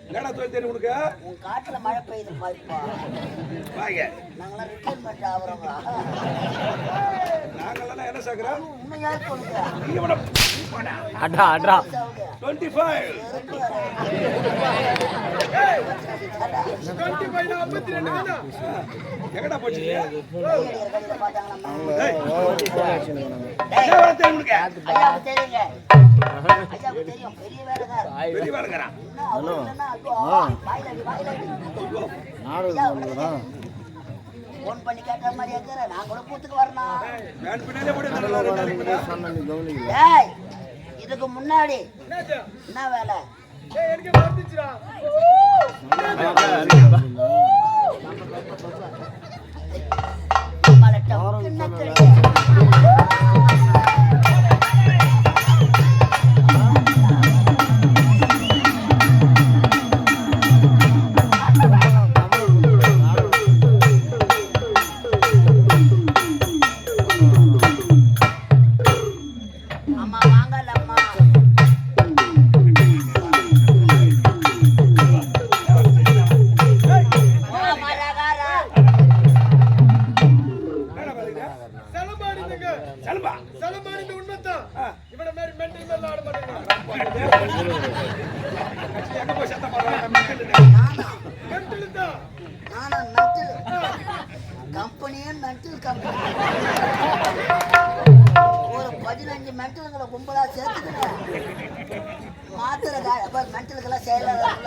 என்னடா தொழில் தெரியும் உனக்கு? உன் காட்டுல மழை பெய்யுது பாய்ப்பா. வாங்க. நாங்களாம் ரிட்டைர்மெண்ட் ஆகுறோங்க. நாங்களாம் என்ன சாக்குறோம்? உண்மையா சொல்லுங்க. இவன அட்ரா அட்ரா 25 எங்கடா போச்சு? பெரிய வேலைக்காரன். போன் பண்ணி கேட்ட மாதிரி இருக்கிற நாங்களும் கூத்துக்கு வரணும். இதுக்கு முன்னாடி என்ன வேலை? கம்பெனியும் மென்டல் கம்பெனி ஒரு 15 மென்டல்களை கும்பலா சேர்த்துக்கிறேன். மாத்திரை மென்டலுக்கெல்லாம் செயலாளர்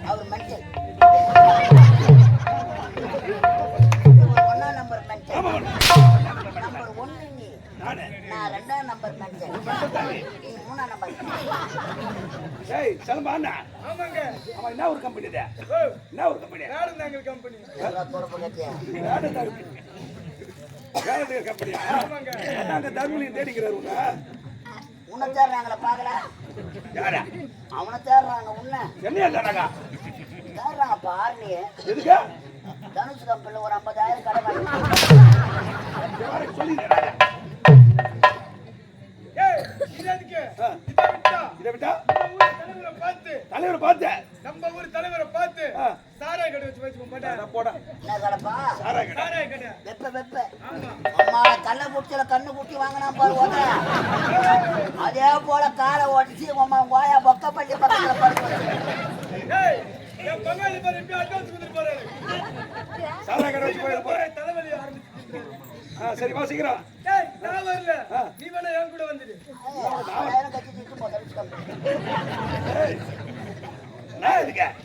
அவர் மென்டல் 1ஆம் நம்பர் மென்டல். நம்பர் 1 நீ, நான் 2ஆம் நம்பர் மென்டல், நீ 3ஆம் நம்பர். ஏய் சலமா அண்ணா. ஆமாங்க. அவன் என்ன ஒரு கம்பெனி இது? என்ன ஒரு கம்பெனி? நாடந்தாங்கல் கம்பெனி. பொறுப்பு கட்டியா? நாடந்தாங்கல் கம்பெனி. ஆமாங்க. நாங்க தர்மலியை தேடிக்கிறாரு உன்னை. உன்னை தேடுறாங்களா பாக்கல? யாரா? அவனை தேடுறாங்க. உன்னை என்னையா தேடுறாங்க? தேடுறாங்க பாருங்க. எதுக்கு? தனுஷ் கம்பெனில ஒரு 50,000 கடை வாங்கி சொல்லிடுறா. தலைவரை பார்த்து நம்ம ஊர் தலைவரை பார்த்து சாராய கடை வச்சு போட கண்ணை குட்டியில கண்ணு குட்டி வாங்கினா பாரு. அதே போல காலை ஓட்டிச்சு கோயா பொக்க பள்ளி பக்கத்துல படுத்து சாராய கடை வச்சு தலைவலி ஆரம்பிச்சு. சரி வா சீக்கிரம். நான் வரல, நீ வேணா என் கூட வந்துடு.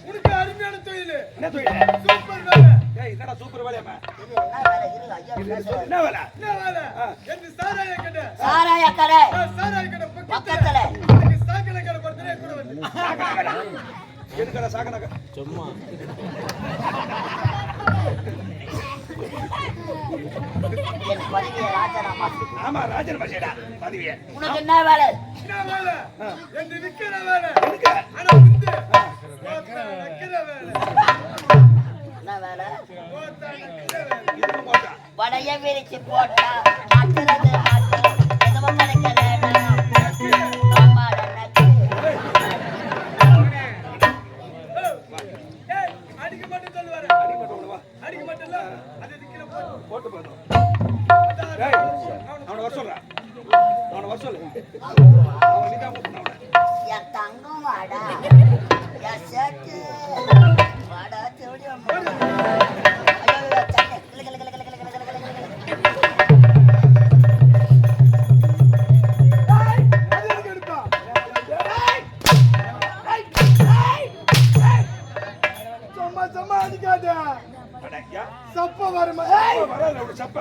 உனக்கு அருமையான தொழில். என்ன தொழில்? சூப்பர் வேலை. என்னடா சூப்பர் வேலையாமா? என்ன வேலை? என்ன வேலை? எந்த சாராய கடை. சாராய கடை பக்கத்துல சாக்கடை கடை பக்கத்துல கூட வந்து. சாக்கடை கடை எதுக்கடா? சாக்கடை கடை சும்மா ஆமா ராஜன் பசேடா பதவியே. உனக்கு என்ன வேலை? என்ன வேலை? எந்த விக்கிற வேலை. ஆனா வந்து விக்கிற வேலை. என்ன வேலை? இது போட்டா வடைய விரிச்சு போட்டா மாத்துறது எதுவும் கிடைக்கல. அடிக்க மட்டும் சொல்லுவாரு. அடிக்க மட்டும் இல்ல, அது விக்கிற போட்டு போதும். அவனை வர சொல்றா. அவனை வர சொல்லு. அவன் நீதான் கூப்பிடணும். என் தங்கம் வாடா, என் சேட்டு வாடா, தேடி சும்மா அடிக்காத. சப்ப வருமா? சப்ப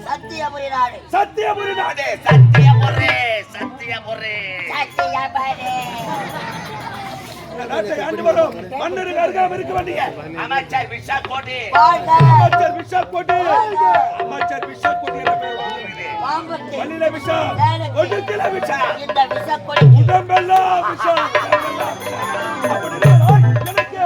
சத்தியபுரி நாடு. சத்தியபுரி நாடு. சத்தியபுரி சத்தியபுரி சத்தியபுரி நாட்டை ஆண்டு வரும் மன்னருக்கு அருகாமல் இருக்க வேண்டிய அமைச்சர் விஷால் கோட்டி. அமைச்சர் விஷால் கோட்டி. அமைச்சர் விஷால் கோட்டி என்ற பெயர் வாங்குகிறது. வள்ளில விஷால், ஒடுக்கில விஷால், இந்த விஷால் கோட்டி உடம்பெல்லாம் விஷால். எனக்கு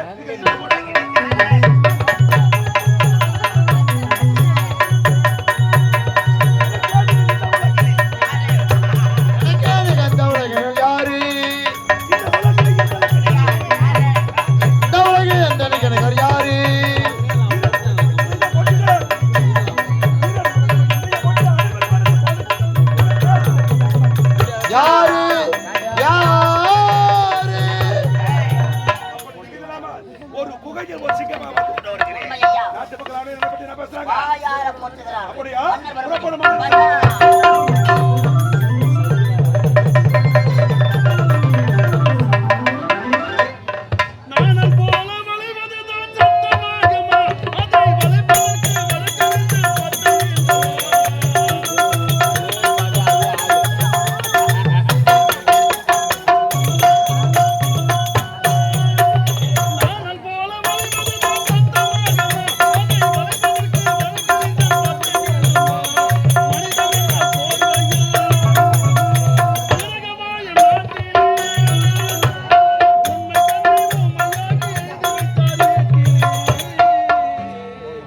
மாவீரனை பத்தி என்ன பேசுறாங்க? வாயார போட்டுக்கிறான். அப்படியா? மன்னர் புறப்படுமா?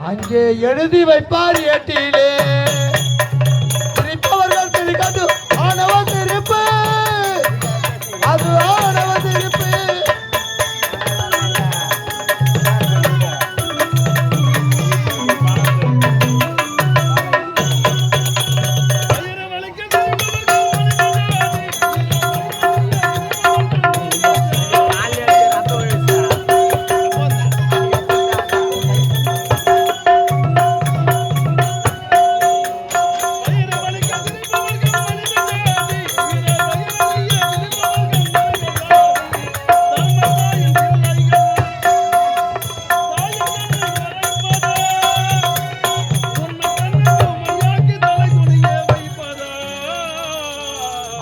அங்கே எழுதி வைப்பார் ஏட்டிலே சிரிப்பவர்கள் சிரிக்காது ஆணவ சிரிப்பு அது ஆணவ சிரிப்பு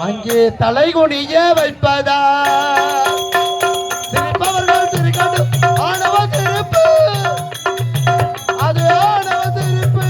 அங்கே தலைகுனிய வைப்பதா சிரிப்பவர்கள் சிரிக்காது ஆணவ சிரிப்பு அது ஆணவ சிரிப்பு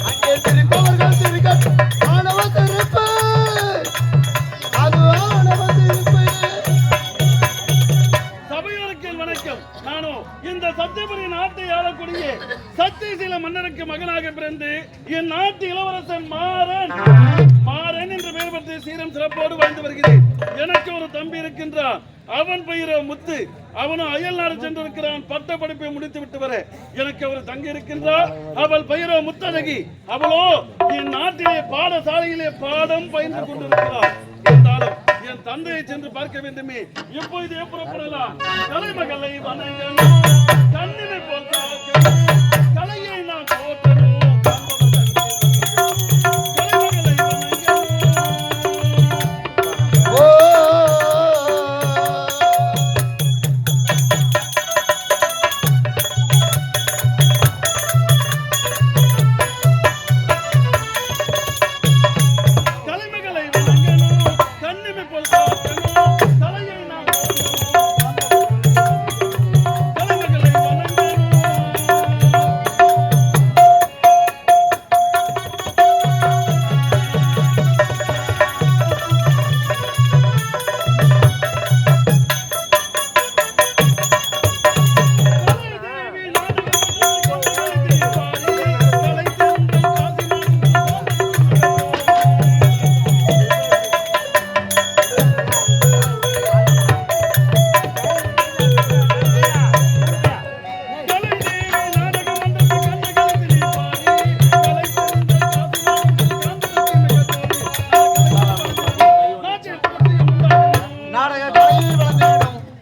அங்கே சிரிப்பவர்கள் சிரிக்காது ஆணவ சிரிப்பு அது ஆணவ சிரிப்பு. சபையோருக்கு வணக்கம். நானோ இந்த சத்தியபுரி நாட்டை ஆளக்கூடிய சத்தியசீல மன்னருக்கு மகனாக பிறந்து என் நாட்டு இளவரசன் மாறன் என்ற பெயர் பெற்று சீரம் சிறப்போடு வாழ்ந்து வருகிறேன். எனக்கு ஒரு தம்பி இருக்கின்றான். அவன் பெயரோ முத்து. அவனும் அயல் நாடு சென்றிருக்கிறான். பட்ட படிப்பை முடித்து விட்டு வர எனக்கு ஒரு தங்கி இருக்கின்றார். அவள் பெயரோ முத்தழகி. அவளோ என் நாட்டிலே பாடசாலையிலே பாடம் பயின்று கொண்டிருக்கிறார். இருந்தாலும் என் தந்தையை சென்று பார்க்க வேண்டுமே. எப்பொழுது புறப்படலாம்? தலைமகளை வணங்கணும், கண்ணினை போல் காக்கணும், கலையை நான் போற்றணும், தலைமகளை வணங்கணும்.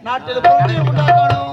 நாட்டில் புரட்சியை உண்டாக்கணும்.